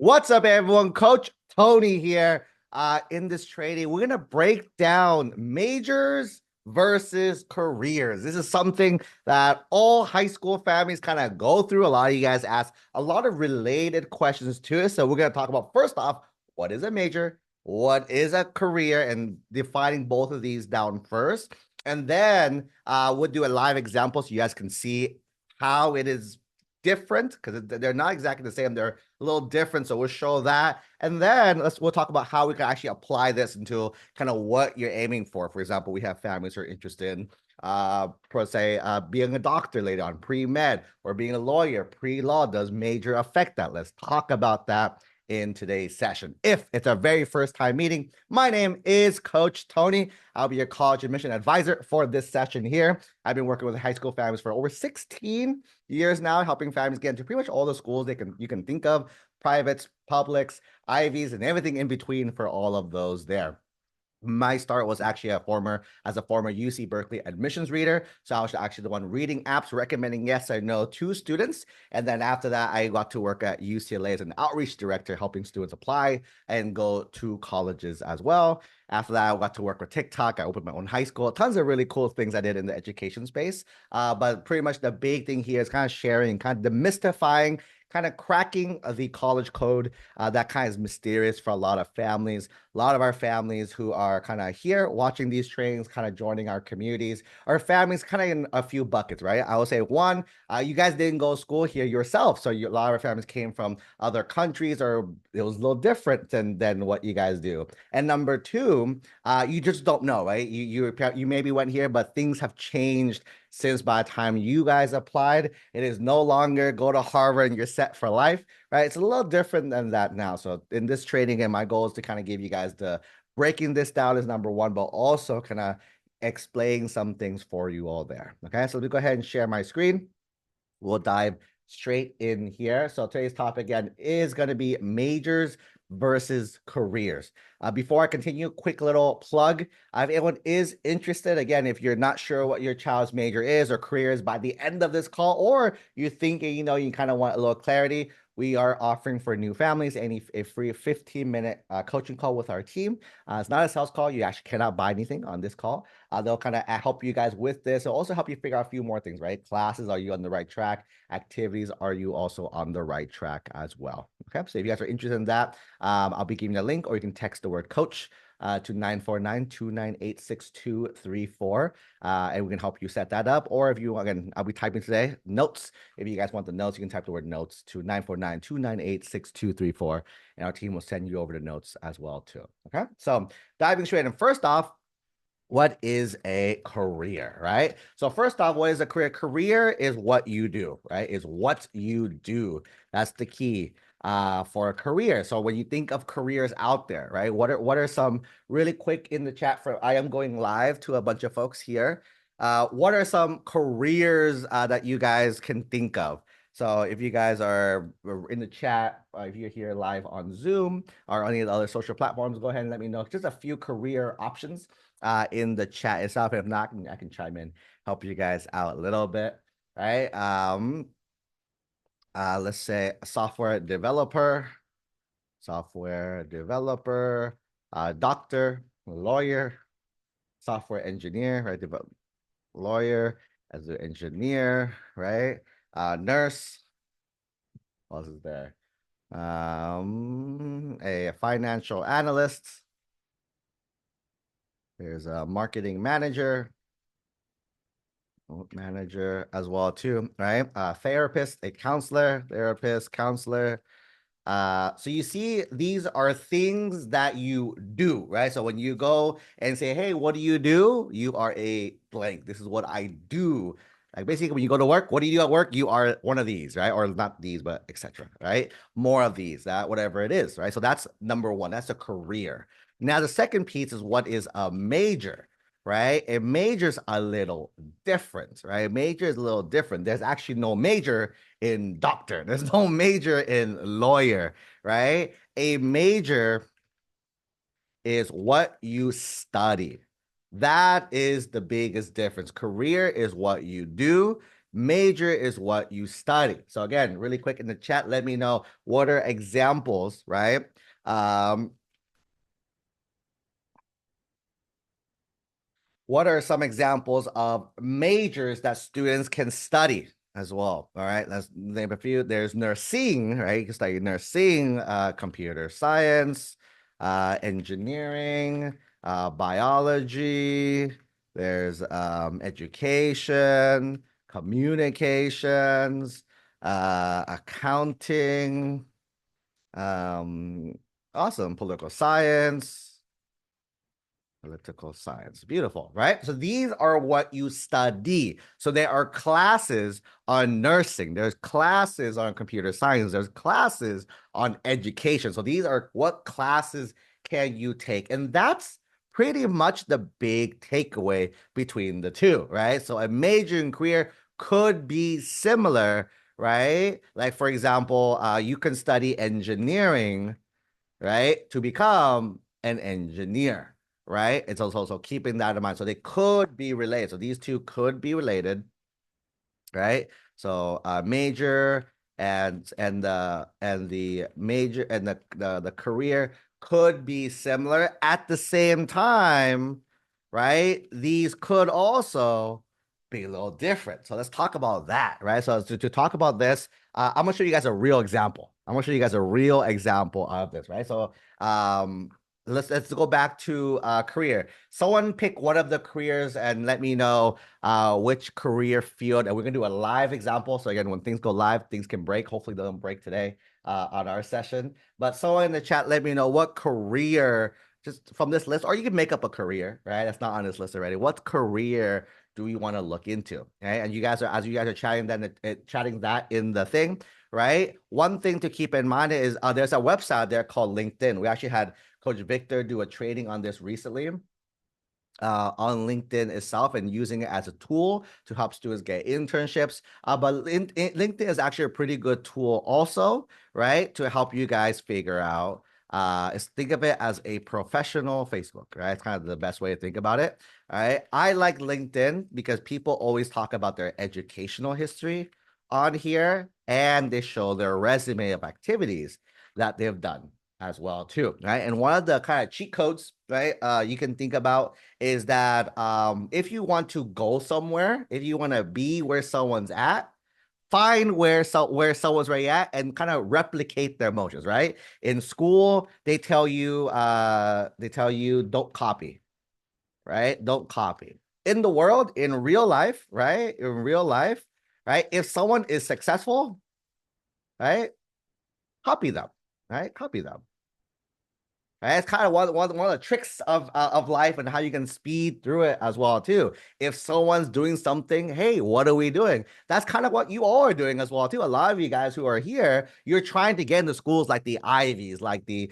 What's up, everyone? Coach Tony here. In this training, we're gonna break down majors versus careers. This is something that all high school families kind of go through. A lot of you guys ask a lot of related questions to it. So we're gonna talk about first off, what is a major? What is a career? And defining both of these down first. And then we'll do a live example so you guys can see how it is different because they're not exactly the same. They're a little different. So we'll show that. And then we'll talk about how we can actually apply this into kind of what you're aiming for. For example, we have families who are interested in per se being a doctor later on, pre-med, or being a lawyer, pre-law. Does major affect that? Let's talk about that in today's session. If it's our very first time meeting, my name is Coach Tony. I'll be your college admission advisor for this session here. I've been working with high school families for over 16 years now, helping families get into pretty much all the schools you can think of, privates, publics, Ivies, and everything in between for all of those there. My start was actually as a former UC Berkeley admissions reader. So I was actually the one reading apps, recommending yes or no to students. And then after that, I got to work at UCLA as an outreach director, helping students apply and go to colleges as well. After that, I got to work with TikTok. I opened my own high school. Tons of really cool things I did in the education space. But pretty much the big thing here is kind of sharing, kind of demystifying, kind of cracking the college code. That kind of is mysterious for a lot of families. A lot of our families who are kind of here watching these trainings, kind of joining our communities, our families kind of in a few buckets, right? I will say one, you guys didn't go to school here yourself. So a lot of our families came from other countries, or it was a little different than what you guys do. And number two, you just don't know, right? You maybe went here, but things have changed since by the time you guys applied. It is no longer go to Harvard and you're set for life, right? It's a little different than that now. So in this training, and my goal is to kind of give you guys the breaking this down is number one, but also kind of explain some things for you all there. Okay, so let me go ahead and share my screen. We'll dive straight in here. So today's topic again is going to be majors versus careers. Before I continue, quick little plug. If anyone is interested, again, if you're not sure what your child's major is or career is by the end of this call, or you're thinking, you kind of want a little clarity, we are offering for new families a free 15-minute coaching call with our team. It's not a sales call. You actually cannot buy anything on this call. They'll kind of help you guys with this. It'll also help you figure out a few more things, right? Classes, are you on the right track? Activities, are you also on the right track as well? Okay, so if you guys are interested in that, I'll be giving you a link, or you can text the word coach to 949-298-6234, and we can help you set that up. Or if you, again, I'll be typing today, notes. If you guys want the notes, you can type the word notes to 949-298-6234, and our team will send you over the notes as well too. Okay, so diving straight in, first off, what is a career, right? So first off, what is a career? Career is what you do, right? Is what you do. That's the key for a career. So when you think of careers out there, right? What are some really quick in the chat for, I am going live to a bunch of folks here. What are some careers that you guys can think of? So if you guys are in the chat, if you're here live on Zoom or any of the other social platforms, go ahead and let me know just a few career options in the chat itself. If not, I can chime in, help you guys out a little bit, right? Let's say software developer, doctor, lawyer, software engineer, right? Lawyer as an engineer, right? Nurse. What else is there? A financial analyst. There's a marketing manager as well too, right? Therapist, a counselor, so you see, these are things that you do, right? So when you go and say, hey, what do? You are a blank. This is what I do. Like basically when you go to work, what do you do at work? You are one of these, right? Or not these, but etc., right? More of these, that whatever it is, right? So that's number one. That's a career. Now, the second piece is what is a major, right? A major's a little different, right? A major is a little different. There's actually no major in doctor. There's no major in lawyer, right? A major is what you study. That is the biggest difference. Career is what you do. Major is what you study. So again, really quick in the chat, let me know what are examples, right? What are some examples of majors that students can study as well? All right, let's name a few. There's nursing, right? You can study nursing, computer science, engineering, biology. There's education, communications, accounting, um, awesome, political science. Political science. Beautiful, right? So these are what you study. So there are classes on nursing, there's classes on computer science, there's classes on education. So these are what classes can you take? And that's pretty much the big takeaway between the two, right? So a major and career could be similar, right? Like, for example, you can study engineering, right, to become an engineer, right? It's also keeping that in mind. So they could be related. So these two could be related, right? So major and the major and the career could be similar at the same time, right? These could also be a little different. So let's talk about that, right? So to talk about this, I'm gonna show you guys a real example. I'm gonna show you guys a real example of this, right? So let's go back to career. Someone pick one of the careers and let me know which career field, and we're gonna do a live example. So again, when things go live, things can break. Hopefully they don't break today on our session. But someone in the chat, let me know what career, just from this list, or you can make up a career, right? That's not on this list already. What career do we want to look into? Okay, and you guys are, as you guys are chatting, then chatting that in the thing, right? One thing to keep in mind is there's a website there called LinkedIn. We actually had Coach Victor do a training on this recently on LinkedIn itself and using it as a tool to help students get internships. But LinkedIn is actually a pretty good tool also, right? To help you guys figure out, think of it as a professional Facebook, right? It's kind of the best way to think about it. All right. I like LinkedIn because people always talk about their educational history on here and they show their resume of activities that they've done as well too, right? And one of the kind of cheat codes, right, you can think about is that if you want to go somewhere, if you want to be where someone's at, find where someone's already at and kind of replicate their motions, right? In school, they tell you don't copy, right? Don't copy. In the world, in real life, right? In real life, right? If someone is successful, right? Copy them, right? Copy them. Right? It's kind of one of the tricks of life and how you can speed through it as well too. If someone's doing something, hey, what are we doing? That's kind of what you all are doing as well too. A lot of you guys who are here, you're trying to get into schools like the Ivies, like the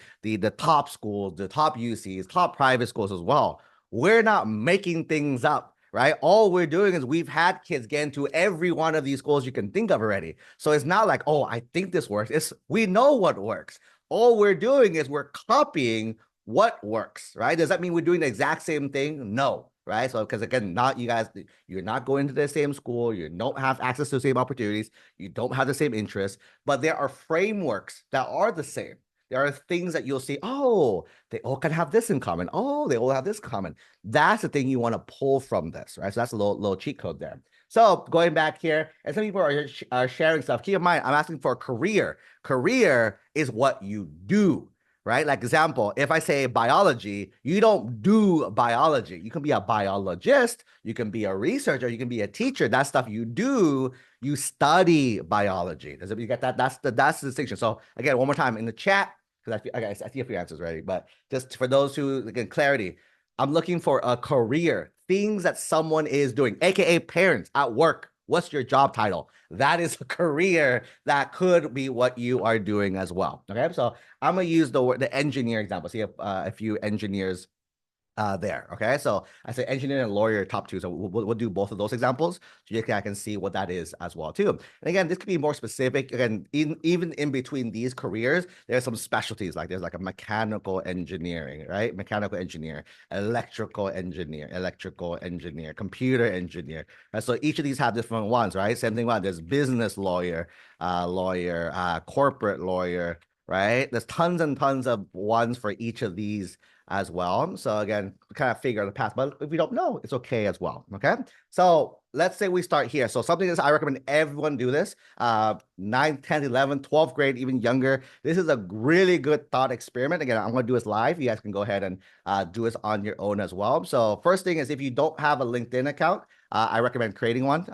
top schools, the top UCs, top private schools as well. We're not making things up. Right. All we're doing is we've had kids get into every one of these schools you can think of already. So it's not like, oh, I think this works. It's we know what works. All we're doing is we're copying what works, right? Does that mean we're doing the exact same thing? No, right? So, because again, not you guys, you're not going to the same school, you don't have access to the same opportunities, you don't have the same interests, but there are frameworks that are the same. There are things that you'll see, oh, they all can have this in common. Oh, they all have this common. That's the thing you want to pull from this, right? So that's a little cheat code there. So going back here, and some people are sharing stuff. Keep in mind, I'm asking for a career. Career is what you do, right? Like example, if I say biology, you don't do biology. You can be a biologist, you can be a researcher, you can be a teacher. That's stuff you do. You study biology. Does it you get that? That's the distinction. So again, one more time in the chat, because I see a few answers already, but just for those who, again, clarity, I'm looking for a career, things that someone is doing, aka parents at work. What's your job title? That is a career that could be what you are doing as well. Okay, so I'm gonna use the engineer example. See a few engineers there. Okay, so I say engineer and lawyer top two. So we'll do both of those examples so you can see what that is as well too. And again, this could be more specific. Again, even in between these careers, there's some specialties. Like there's like a mechanical engineering, right? Mechanical engineer, electrical engineer, computer engineer. Right? So each of these have different ones, right? Same thing. There's business lawyer, corporate lawyer, right? There's tons and tons of ones for each of these as well. So again, kind of figure the path, but if you don't know, it's okay as well. Okay. So let's say we start here. So something that I recommend everyone do this, 9th, 10th, 11th, 12th grade, even younger. This is a really good thought experiment. Again, I'm going to do this live. You guys can go ahead and do this on your own as well. So first thing is if you don't have a LinkedIn account, I recommend creating one.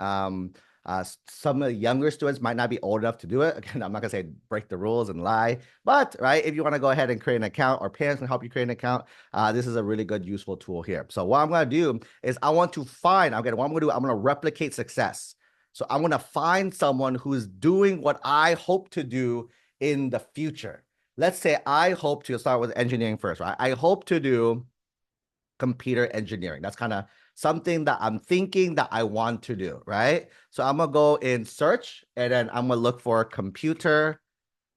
Some of the younger students might not be old enough to do it. Again, I'm not gonna say break the rules and lie, but right, if you want to go ahead and create an account, or parents can help you create an account, this is a really good, useful tool here. So what I'm gonna do is I want to find. What I'm gonna do, I'm gonna replicate success. So I'm gonna find someone who's doing what I hope to do in the future. Let's say I hope to start with engineering first, right? I hope to do computer engineering. That's kind of something that I'm thinking that I want to do, right? So I'm gonna go in search and then I'm gonna look for computer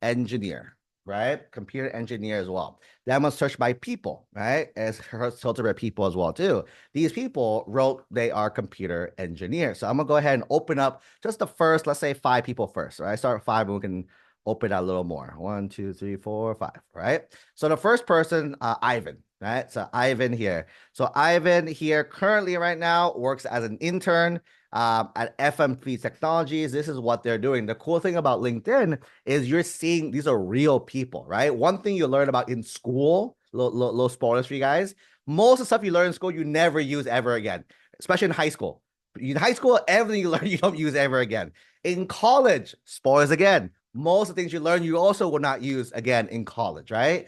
engineer, right? Computer engineer as well. Then I'm gonna search by people, right? As filter by people as well too. These people wrote they are computer engineers. So I'm gonna go ahead and open up just the first, let's say 5 people first, right? Start with 5 and we can open a little more. 1, 2, 3, 4, 5, right? So the first person, Ivan, right? So Ivan here. So Ivan here currently right now works as an intern at FMP Technologies. This is what they're doing. The cool thing about LinkedIn is you're seeing these are real people, right? One thing you learn about in school, little spoilers for you guys, most of the stuff you learn in school, you never use ever again, especially in high school. In high school, everything you learn, you don't use ever again. In college, spoilers again. Most of the things you learn, you also will not use again in college, right?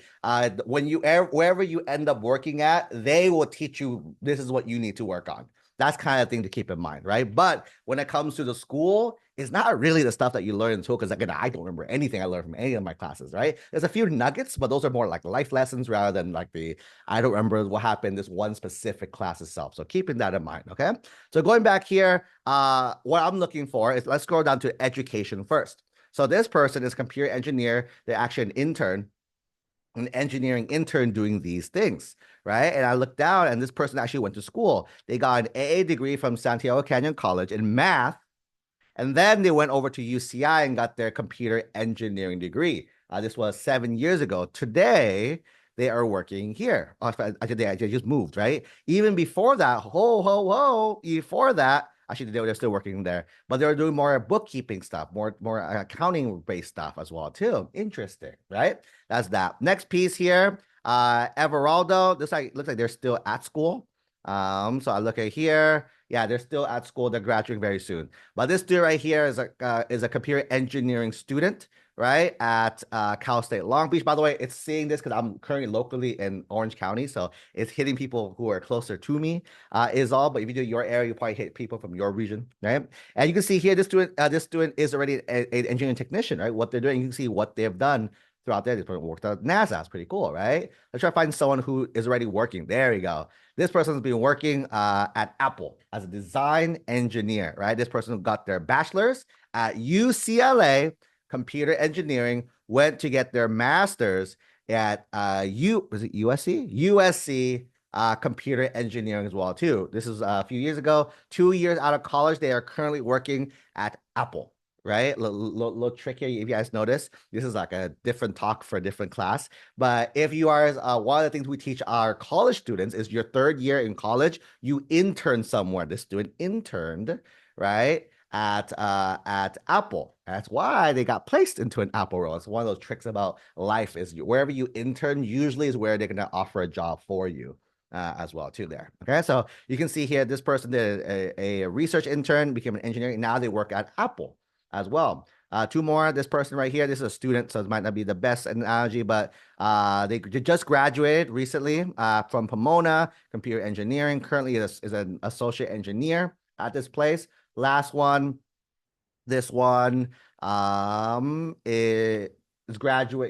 When you wherever you end up working at, they will teach you this is what you need to work on. That's kind of thing to keep in mind, right? But when it comes to the school, it's not really the stuff that you learn in school, because again, I don't remember anything I learned from any of my classes, right? There's a few nuggets, but those are more like life lessons rather than like I don't remember what happened in this one specific class itself. So keeping that in mind, okay? So going back here, what I'm looking for is, let's scroll down to education first. So this person is computer engineer. They're actually an intern, an engineering intern doing these things, right? And I looked down and this person actually went to school. They got an AA degree from Santiago Canyon College in math. And then they went over to UCI and got their computer engineering degree. This was 7 years ago. Today, they are working here. Actually, they just moved, right? Even before that, before that, actually, they're still working there, but they're doing more bookkeeping stuff, more accounting-based stuff as well, too. Interesting, right? That's that. Next piece here, Everaldo. This looks like they're still at school. So I look at here. Yeah, they're still at school. They're graduating very soon. But this dude right here is a computer engineering student, right, at Cal State Long Beach. By the way, it's seeing this because I'm currently locally in Orange County, so it's hitting people who are closer to me is all. But if you do your area, you probably hit people from your region, right? And you can see here, this student is already an engineering technician, right? What they're doing, you can see what they've done throughout there. They worked at NASA. It's pretty cool, right? Let's try to find someone who is already working. There you go. This person's been working at Apple as a design engineer, right? This person got their bachelor's at UCLA computer engineering, went to get their master's at was it USC? USC computer engineering as well too. This is a few years ago. 2 years out of college, they are currently working at Apple. Right? Little trick here. If you guys notice, this is like a different talk for a different class. But if you are, one of the things we teach our college students is your 3rd year in college, you intern somewhere. This student interned, right, at Apple. That's why they got placed into an Apple role. It's one of those tricks about life is wherever you intern usually is where they're going to offer a job for you. As well too there. Okay, so you can see here, this person did a research intern, became an engineer. Now they work at Apple as well. 2 more. This person right here, this is a student, so it might not be the best analogy, but they just graduated recently from Pomona computer engineering. Currently is an associate engineer at this place. Last one, this one, is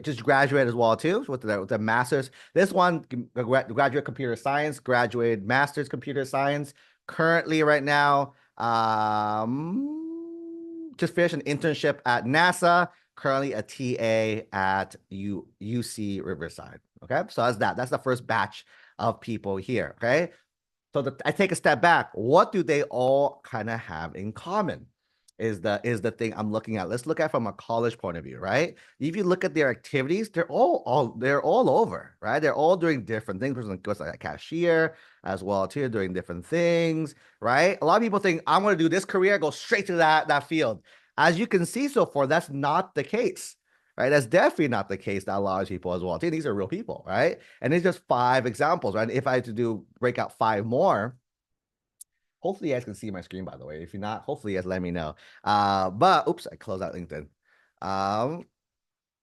just graduate as well too with the master's. This one, graduate computer science, graduated master's computer science. Currently, right now, just finished an internship at NASA. Currently a TA at UC Riverside. Okay, so that's that. That's the first batch of people here. Okay, so I take a step back. What do they all kind of have in common? Is the thing I'm looking at. Let's look at from a college point of view, right? If you look at their activities, they're all over, right? They're all doing different things. Person goes like a cashier as well too, doing different things, right? A lot of people think I'm going to do this career, go straight to that field. As you can see so far, that's not the case, right? That's definitely not the case that a lot of people as well. These are real people, right? And it's just 5 examples, right? If I had to break out 5 more, hopefully you guys can see my screen, by the way. If you're not, hopefully you guys let me know. But oops, I closed out LinkedIn.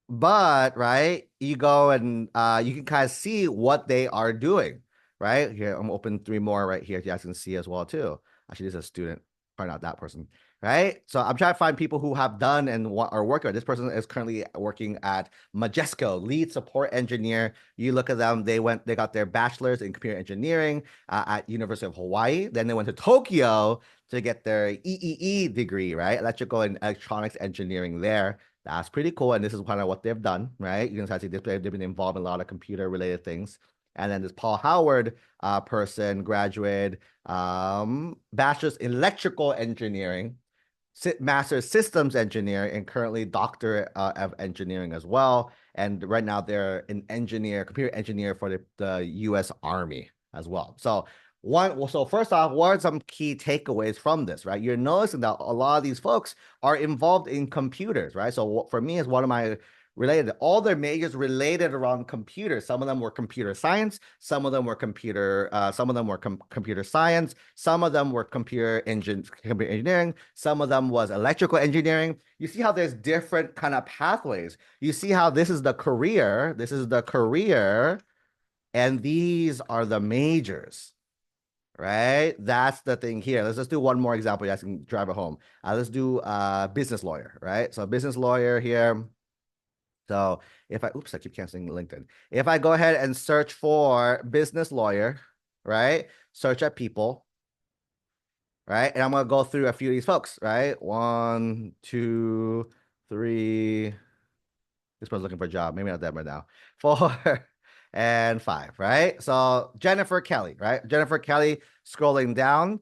But right, you go and you can kind of see what they are doing, right? Here, I'm open 3 more right here. You guys can see as well too. Actually, this is a student, probably not that person, right? So I'm trying to find people who have done and are working. This person is currently working at Majesco, lead support engineer. You look at them, they got their bachelor's in computer engineering at University of Hawaii. Then they went to Tokyo to get their EEE degree, right? Electrical and electronics engineering there. That's pretty cool. And this is kind of what they've done, right? You can see they've been involved in a lot of computer related things. And then this Paul Howard person graduated bachelor's in electrical engineering, master's systems engineer, and currently doctorate of engineering as well. And right now they're an engineer, computer engineer for the U.S. Army as well. So first off, what are some key takeaways from this, right? You're noticing that a lot of these folks are involved in computers, right? So for me, is one of my related, all their majors related around computers. Some of them were computer science, some of them were computer science, some of them were computer engineering, some of them was electrical engineering. You see how there's different kind of pathways. You see how this is the career, and these are the majors. Right? That's the thing here. Let's just do one more example. You guys can drive it home. Let's do business lawyer, right? So business lawyer here. So if I keep canceling LinkedIn. If I go ahead and search for business lawyer, right? Search at people, right? And I'm going to go through a few of these folks, right? 1, 2, 3. This one's looking for a job. Maybe not that right now. 4 and 5, right? So Jennifer Kelly, right? Jennifer Kelly, scrolling down,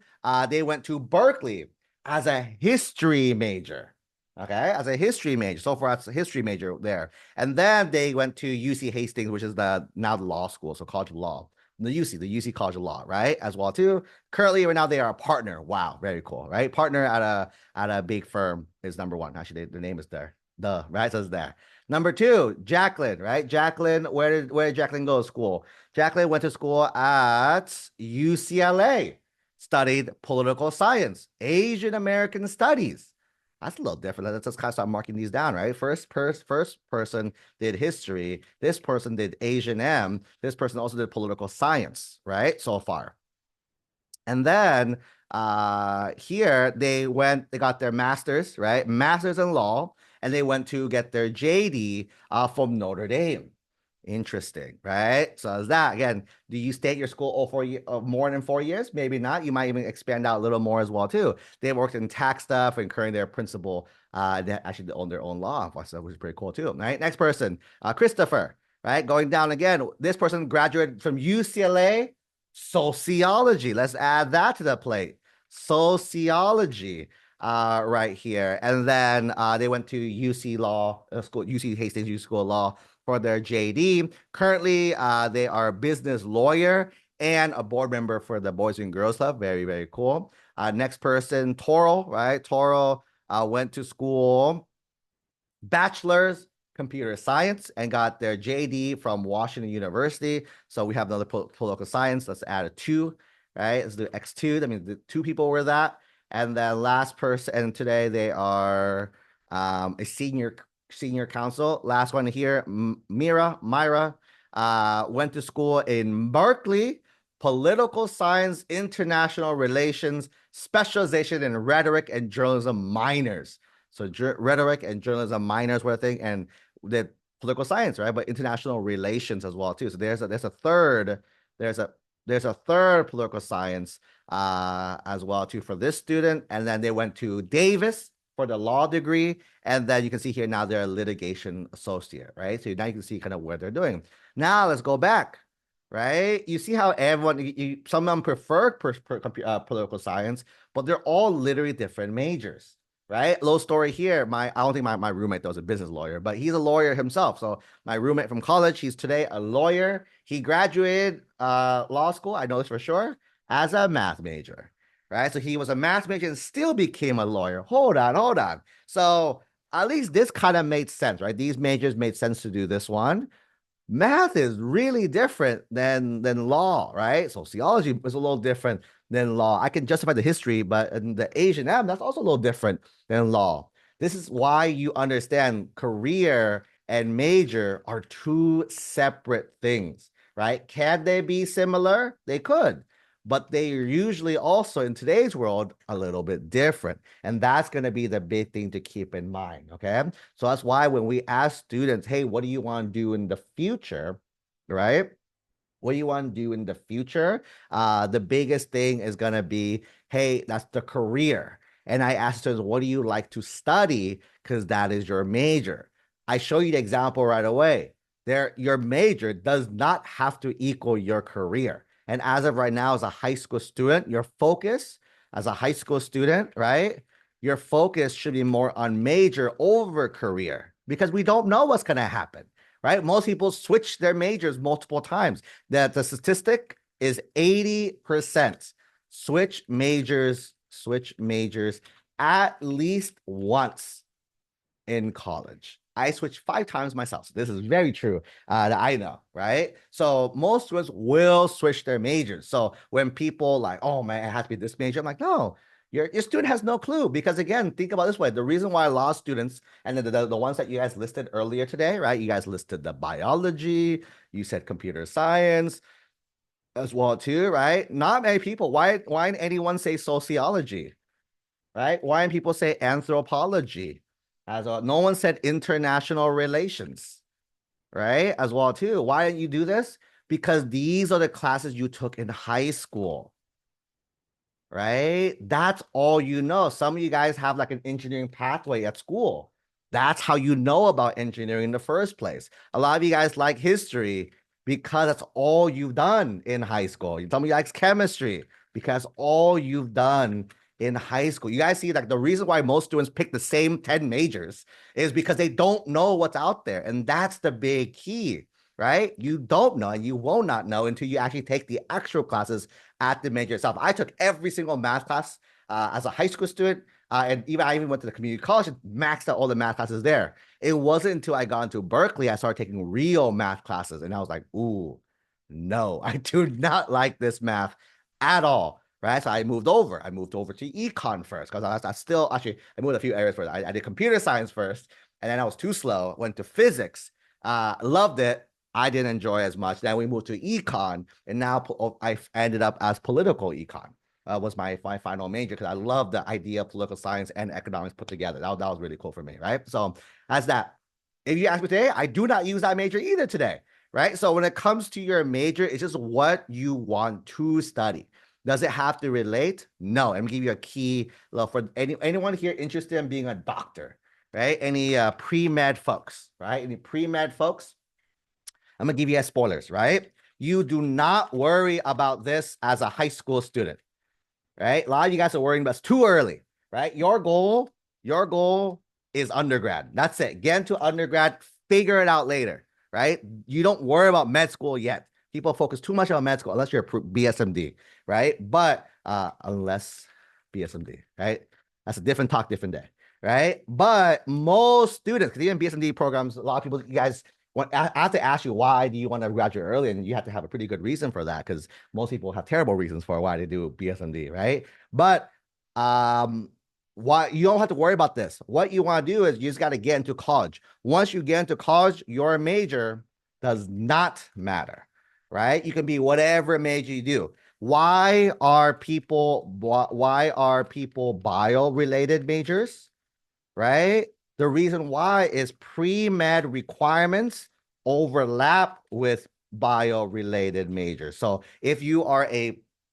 they went to Berkeley as a history major. Okay, as a history major. So far, it's a history major there. And then they went to UC Hastings, which is now the law school, so College of Law. The UC College of Law, right? As well too. Currently, right now they are a partner. Wow, very cool, right? Partner at a big firm is number 1. Actually, the name is there. Right? So it's there. Number 2, Jacqueline, right? Jacqueline, where did Jacqueline go to school? Jacqueline went to school at UCLA, studied political science, Asian American studies. That's a little different. Let's just kind of start marking these down, right? First person did history. This person did Asian M. This person also did political science, right? So far. And then here they got their master's, right? Master's in law, and they went to get their JD from Notre Dame. Interesting, right? So is that again? Do you stay at your school all 4 years, more than 4 years? Maybe not. You might even expand out a little more as well too. They worked in tax stuff and currently their principal. They actually own their own law, which is pretty cool too. Right. Next person, Christopher. Right, going down again. This person graduated from UCLA sociology. Let's add that to the plate. Sociology. Right here, and then they went to UC Law School, UC Hastings U School of Law for their JD. Currently, they are a business lawyer and a board member for the Boys and Girls Club. Very, very cool. Next person, Toro, right? Toro went to school, bachelor's computer science, and got their JD from Washington University. So we have another political science. Let's add a 2, right? Let's do X2. That means the 2 people were that. And then last person, and today they are a senior counsel. Last one here, Myra, went to school in Berkeley, political science, international relations, specialization in rhetoric and journalism minors. So rhetoric and journalism minors were a thing, and did political science, right? But international relations as well too. So there's a third political science as well too for this student. And then they went to Davis for the law degree. And then you can see here now they're a litigation associate, right? So now you can see kind of where they're doing. Now let's go back, right? You see how everyone, some of them prefer political science, but they're all literally different majors, right? Little story here. I don't think my roommate though is a business lawyer, but he's a lawyer himself. So my roommate from college, he's today a lawyer. He graduated law school, I know this for sure, as a math major, right? So he was a math major and still became a lawyer. Hold on. So at least this kind of made sense, right? These majors made sense to do this one. Math is really different than law, right? Sociology is a little different than law. I can justify the history, but in the Asian M, that's also a little different than law. This is why you understand career and major are two separate things, right? Can they be similar? They could, but they are usually also in today's world a little bit different. And that's going to be the big thing to keep in mind. Okay. So that's why when we ask students, hey, what do you want to do in the future? Right? What do you want to do in the future? The biggest thing is going to be, hey, that's the career. And I ask students, what do you like to study? Because that is your major. I show you the example right away. Your major does not have to equal your career. And as of right now, as a high school student, your focus as a high school student, right? Your focus should be more on major over career because we don't know what's going to happen, right? Most people switch their majors multiple times. The statistic is 80% switch majors at least once in college. I switched 5 times myself. So this is very true that I know, right? So most students will switch their majors. So when people like, oh man, it has to be this major, I'm like, no, your student has no clue. Because again, think about it this way. The reason why law students, and the ones that you guys listed earlier today, right? You guys listed the biology, you said computer science as well too, right? Not many people. Why didn't anyone say sociology, right? Why didn't people say anthropology? No one said international relations, right? As well too. Why didn't you do this? Because these are the classes you took in high school, right? That's all you know. Some of you guys have like an engineering pathway at school. That's how you know about engineering in the first place. A lot of you guys like history because that's all you've done in high school. Some of you likes chemistry because all you've done in high school. You guys see, like, the reason why most students pick the same 10 majors is because they don't know what's out there. And that's the big key, right? You don't know and you will not know until you actually take the actual classes at the major itself. I took every single math class as a high school student. And I even went to the community college and maxed out all the math classes there. It wasn't until I got into Berkeley, I started taking real math classes. And I was like, ooh, no, I do not like this math at all. Right. So I moved over to econ first because I still actually I moved a few areas first. I did computer science first, and then I was too slow. Went to physics. Loved it. I didn't enjoy as much. Then we moved to econ, and now I ended up as political econ. Was my final major because I love the idea of political science and economics put together. That was really cool for me. Right. So as that, if you ask me today, I do not use that major either today. Right. So when it comes to your major, it's just what you want to study. Does it have to relate? No. Let me give you a key for anyone here interested in being a doctor, right? Any pre-med folks, right? Any pre-med folks? I'm gonna give you spoilers, right? You do not worry about this as a high school student, right? A lot of you guys are worrying, but it's too early, right? Your goal is undergrad. That's it. Get into undergrad, figure it out later, right? You don't worry about med school yet. People focus too much on med school unless you're a BSMD, right? But unless BSMD, right? That's a different talk, different day, right? But most students, because even BSMD programs, a lot of people, you guys, I have to ask you, why do you want to graduate early? And you have to have a pretty good reason for that, because most people have terrible reasons for why they do BSMD, right? But why you don't have to worry about this. What you want to do is you just got to get into college. Once you get into college, your major does not matter, right? You can be whatever major you do. Why are people bio related majors, right? The reason why is pre-med requirements overlap with bio-related majors. So if you are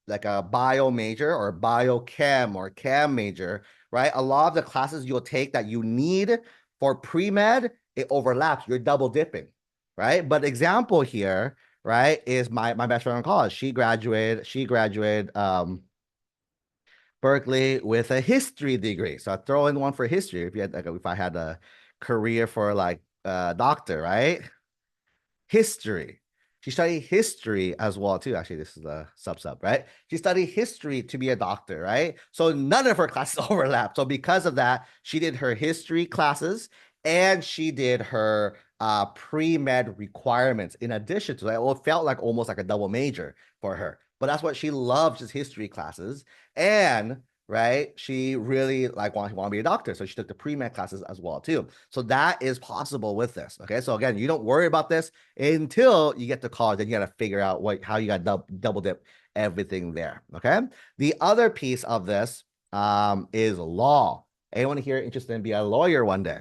like a bio major or biochem or chem major, right? A lot of the classes you'll take that you need for pre-med, it overlaps. You're double dipping, right? But example here, right, is my best friend in college. She graduated Berkeley with a history degree. So I throw in one for history if you had like if I had a career for like doctor, right? History. She studied history as well too. Actually, this is a sub, right? She studied history to be a doctor, right? So none of her classes overlap. So because of that, she did her history classes and she did her pre-med requirements in addition to that. Well, it felt like almost like a double major for her. But that's what she loved, just history classes. And right, she really like want to be a doctor, so she took the pre-med classes as well too. So that is possible with this. Okay, so again, you don't worry about this until you get to college, and you got to figure out how you got to double dip everything there. Okay, the other piece of this is law. Anyone here interested in being a lawyer one day?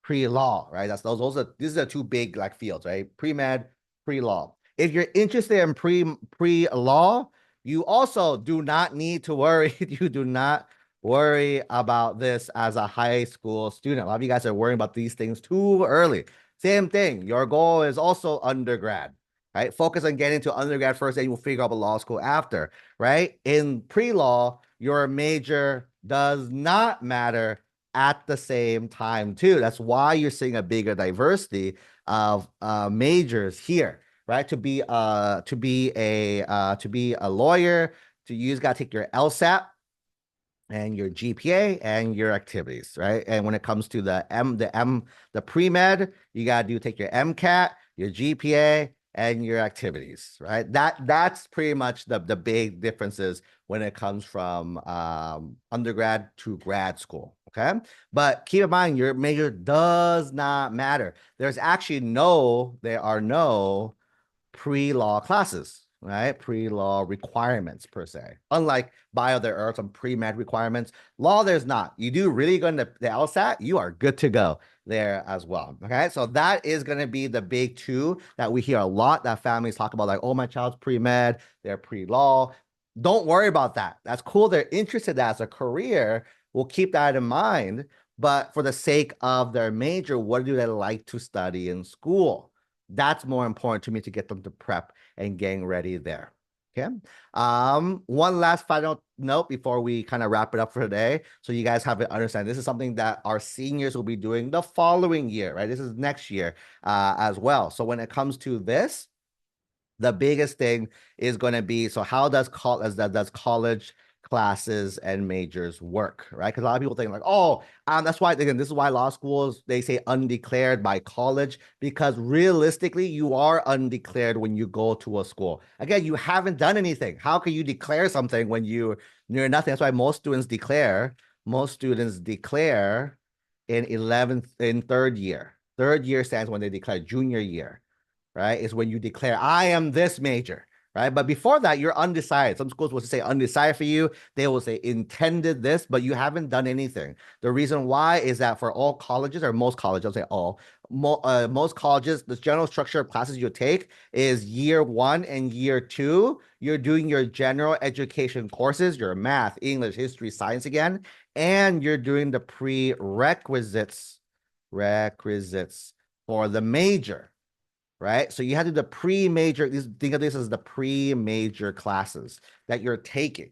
Pre-law, right? Those are these are two big like fields, right? Pre-med, pre-law. If you're interested in pre-law, you also do not need to worry. You do not worry about this as a high school student. A lot of you guys are worrying about these things too early. Same thing. Your goal is also undergrad, right? Focus on getting to undergrad first, and you'll figure out a law school after, right? In pre-law, your major does not matter at the same time too. That's why you're seeing a bigger diversity of majors here, right? To be a lawyer, you got to take your LSAT and your GPA and your activities, right? And when it comes to the pre-med, you got to take your MCAT, your GPA, and your activities, right? That's pretty much the big differences when it comes from undergrad to grad school, okay? But keep in mind, your major does not matter. There are no pre-law classes, right? Pre-law requirements per se. Unlike bio, there are some pre-med requirements. Law, there's not. You do really go into the LSAT, you are good to go there as well. Okay, so that is going to be the big two that we hear a lot that families talk about, like, oh, my child's pre-med, they're pre-law. Don't worry about that. That's cool. They're interested as a career. We'll keep that in mind. But for the sake of their major, what do they like to study in school? That's more important to me to get them to prep and getting ready there. Okay. One last final note before we kind of wrap it up for today. So you guys have to understand this is something that our seniors will be doing the following year, right? This is next year as well. So when it comes to this, the biggest thing is going to be, so how does college classes and majors work, right? Because a lot of people think like, oh, that's why, again, this is why law schools, they say undeclared by college, because realistically, you are undeclared when you go to a school. Again, you haven't done anything. How can you declare something when you're nothing? That's why most students declare in 11th, in third year. Third year stands when they declare junior year, right? Is when you declare, I am this major, right? But before that, you're undecided. Some schools will say undecided for you. They will say intended this, but you haven't done anything. The reason why is that for all colleges, or most colleges, I'll say all, most colleges, the general structure of classes you take is year 1 and year 2. You're doing your general education courses, your math, English, history, science again, and you're doing the prerequisites for the major, right? So you have to do the pre-major, think of this as the pre-major classes that you're taking,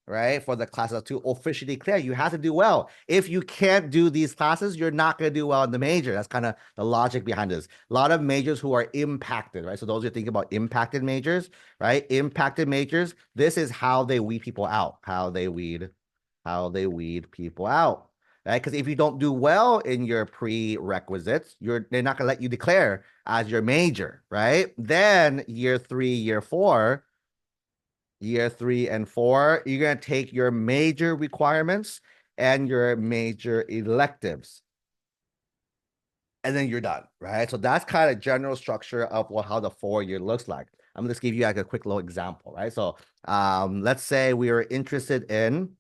right? For the classes to officially declare, you have to do well. If you can't do these classes, you're not going to do well in the major. That's kind of the logic behind this. A lot of majors who are impacted, right? So those who think about impacted majors, right? Impacted majors, this is how they weed people out, how they weed people out. Right? Because if you don't do well in your prerequisites, they're not gonna let you declare as your major, right? Then year 3 and 4, you're gonna take your major requirements and your major electives, and then you're done, right? So that's kind of general structure of how the 4-year looks like. I'm gonna just give you like a quick little example, right? So let's say we are interested in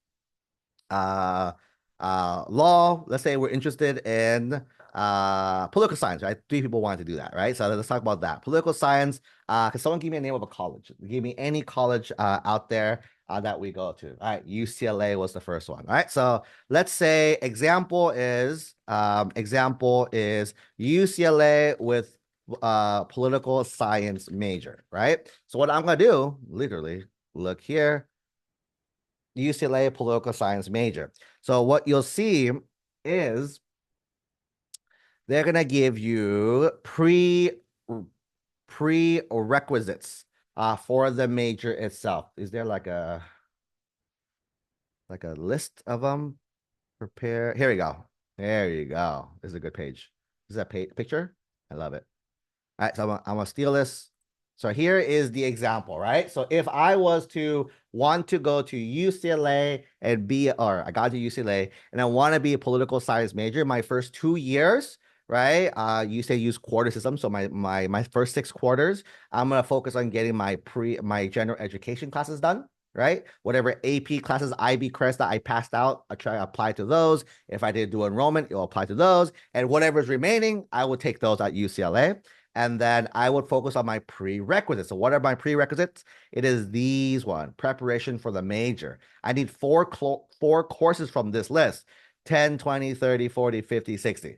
law. Let's say we're interested in political science, right? 3 people want to do that, right? So let's talk about that. Political science. Can someone give me a name of a college? Give me any college out there that we go to. All right, UCLA was the first one. All right, so let's say example is UCLA with political science major, right? So what I'm gonna do, literally, look here, UCLA political science major. So what you'll see is they're gonna give you prerequisites for the major itself. Is there like a list of them? Prepare. Here we go. There you go. This is a good page. Is that picture? I love it. All right, so I'm gonna steal this. So here is the example, right? So if I was to want to go to UCLA and or I got to UCLA and I want to be a political science major, my first 2 years, right? You say use quarter system. So my first 6 quarters, I'm gonna focus on getting my general education classes done. Right? Whatever AP classes, IB credits that I passed out, I try to apply to those. If I did do enrollment, it'll apply to those. And whatever's remaining, I will take those at UCLA. And then I would focus on my prerequisites. So what are my prerequisites? It is these one, preparation for the major. I need four courses from this list, 10, 20, 30, 40, 50, 60.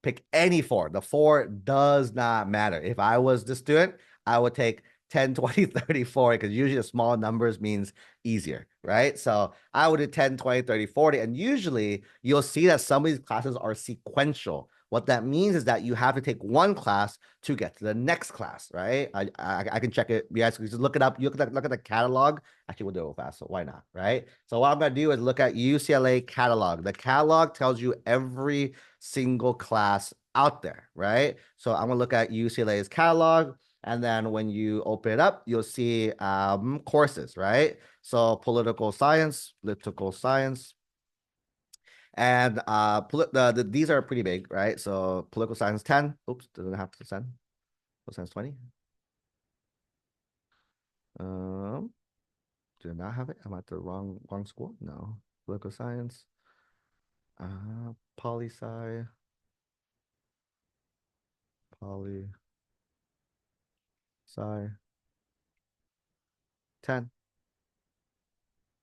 Pick any 4. The 4 does not matter. If I was the student, I would take 10, 20, 30, 40, because usually the small numbers means easier, right? So I would do 10, 20, 30, 40. And usually you'll see that some of these classes are sequential. What that means is that you have to take one class to get to the next class, right? I can check it. You guys can just look it up. You look at the catalog. Actually, we'll do it real fast, so why not, right? So what I'm going to do is look at UCLA catalog. The catalog tells you every single class out there, right? So I'm going to look at UCLA's catalog. And then when you open it up, you'll see courses, right? So political science, and these are pretty big, right? So political science 10. Oops, doesn't have to send. Political science 20. Do not have it. I'm at the wrong school. No. Political science. Poli-sci. 10.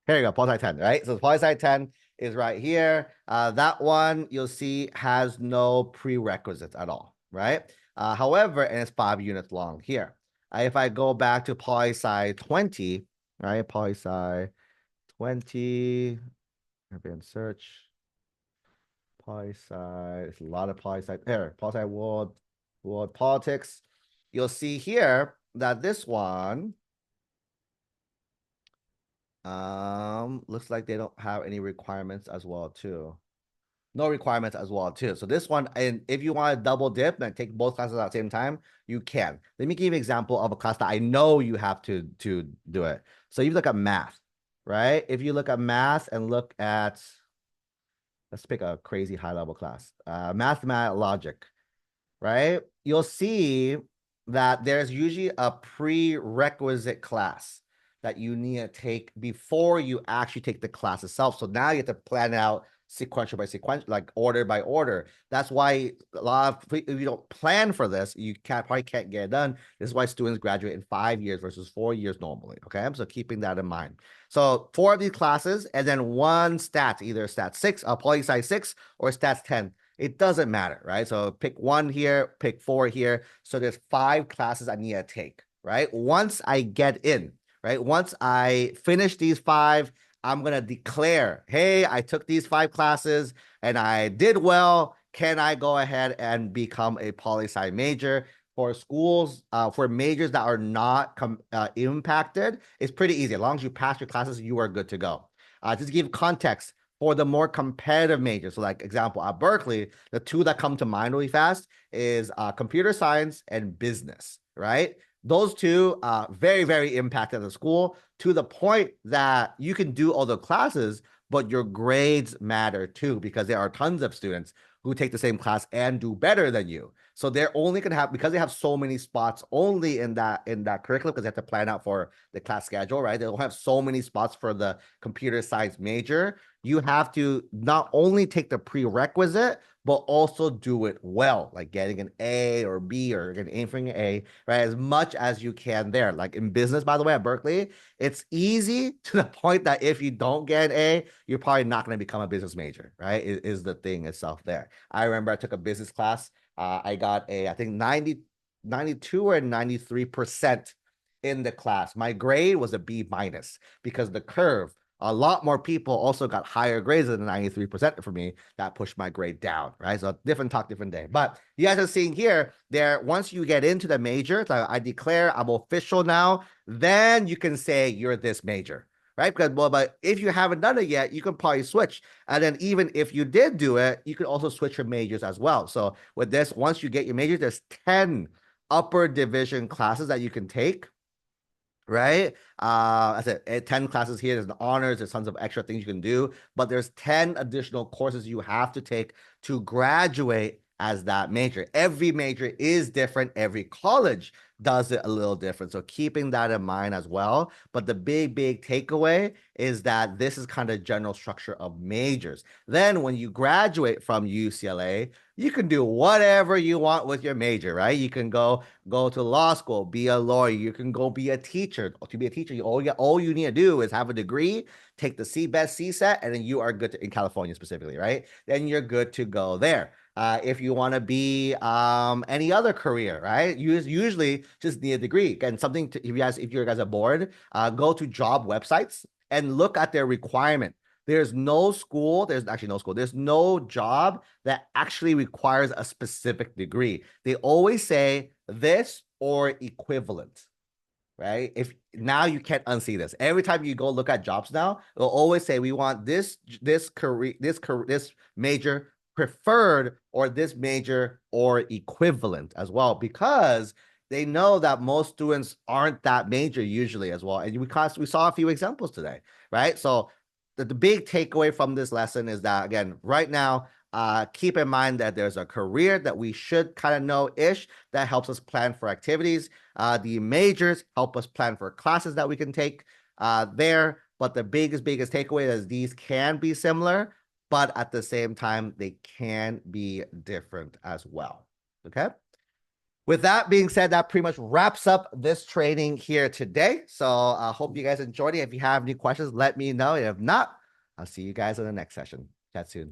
Here you go, poli-sci 10, right? So poli-sci 10 is right here. That one you'll see has no prerequisites at all, right? However, and it's 5 units long here. If I go back to poli-sci 20, right? Poli-sci 20, maybe in search. Poli-sci, there's a lot of poli-sci. Here, poli-sci world politics. You'll see here that this one looks like they don't have any requirements as well too. No requirements as well too. So this one, and if you want to double dip and take both classes at the same time, you can. Let me give you an example of a class that I know you have to do it. So you look at math, right? If you look at math and look at, let's pick a crazy high level class, mathematical logic, right? You'll see that there's usually a prerequisite class that you need to take before you actually take the class itself. So now you have to plan out sequential by sequential, like order by order. That's why a lot of, if you don't plan for this, you probably can't get it done. This is why students graduate in 5 years versus 4 years normally. Okay, so keeping that in mind. So 4 of these classes, and then 1 stats, either stat 6, poli-sci 6, or stats 10. It doesn't matter, right? So pick 1 here, pick 4 here. So there's 5 classes I need to take, right? Once I get in, right? Once I finish these 5, I'm going to declare, hey, I took these 5 classes and I did well. Can I go ahead and become a poli-sci major? For schools, for majors that are not impacted, it's pretty easy. As long as you pass your classes, you are good to go. Just to give context, for the more competitive majors, so like example, at Berkeley, the 2 that come to mind really fast is computer science and business, right? Those 2 are very, very impacted at the school to the point that you can do all the classes, but your grades matter too, because there are tons of students who take the same class and do better than you. So they're only going to have, because they have so many spots only in that curriculum, because they have to plan out for the class schedule, right? They don't have so many spots for the computer science major. you have to not only take the prerequisite, but also do it well, like getting an A or B or aim for an A, right? As much as you can there. Like in business, by the way, at Berkeley, it's easy to the point that if you don't get an A, you're probably not going to become a business major, right? Is the thing itself there. I remember I took a business class. I got I think 92 or 93% in the class. My grade was a B minus because the curve, a lot more people also got higher grades than 93% for me. That pushed my grade down, right? So different talk, different day. But you guys are seeing here, once you get into the major, so I declare I'm official now, then you can say you're this major, right? Because, well, but if you haven't done it yet, you can probably switch. And then even if you did do it, you could also switch your majors as well. So with this, once you get your major, there's 10 upper division classes that you can take, right? I said 10 classes here. There's the honors, there's tons of extra things you can do, but there's 10 additional courses you have to take to graduate as that major. Every major is different. Every college does it a little different. So keeping that in mind as well. But the big takeaway is that this is kind of general structure of majors. Then when you graduate from UCLA, you can do whatever you want with your major, right? You can go to law school, be a lawyer. You can go be a teacher. To be a teacher, all you need to do is have a degree, take the CBEST CSAT, and then you are good in California specifically, right? Then you're good to go there. If you want to be any other career, right? You usually just need a degree. And something to, if you guys are bored, go to job websites and look at their requirement. There's no school, there's actually no school, there's no job that actually requires a specific degree. They always say this or equivalent, right? If now you can't unsee this. Every time you go look at jobs now, they'll always say we want this major preferred or this major or equivalent as well, because they know that most students aren't that major usually as well. And we saw a few examples today, right? So the big takeaway from this lesson is that, again, right now, keep in mind that there's a career that we should kind of know-ish that helps us plan for activities. The majors help us plan for classes that we can take there. But the biggest takeaway is these can be similar, but at the same time, they can be different as well. Okay? With that being said, that pretty much wraps up this training here today. So I hope you guys enjoyed it. If you have any questions, let me know. If not, I'll see you guys in the next session. Chat soon.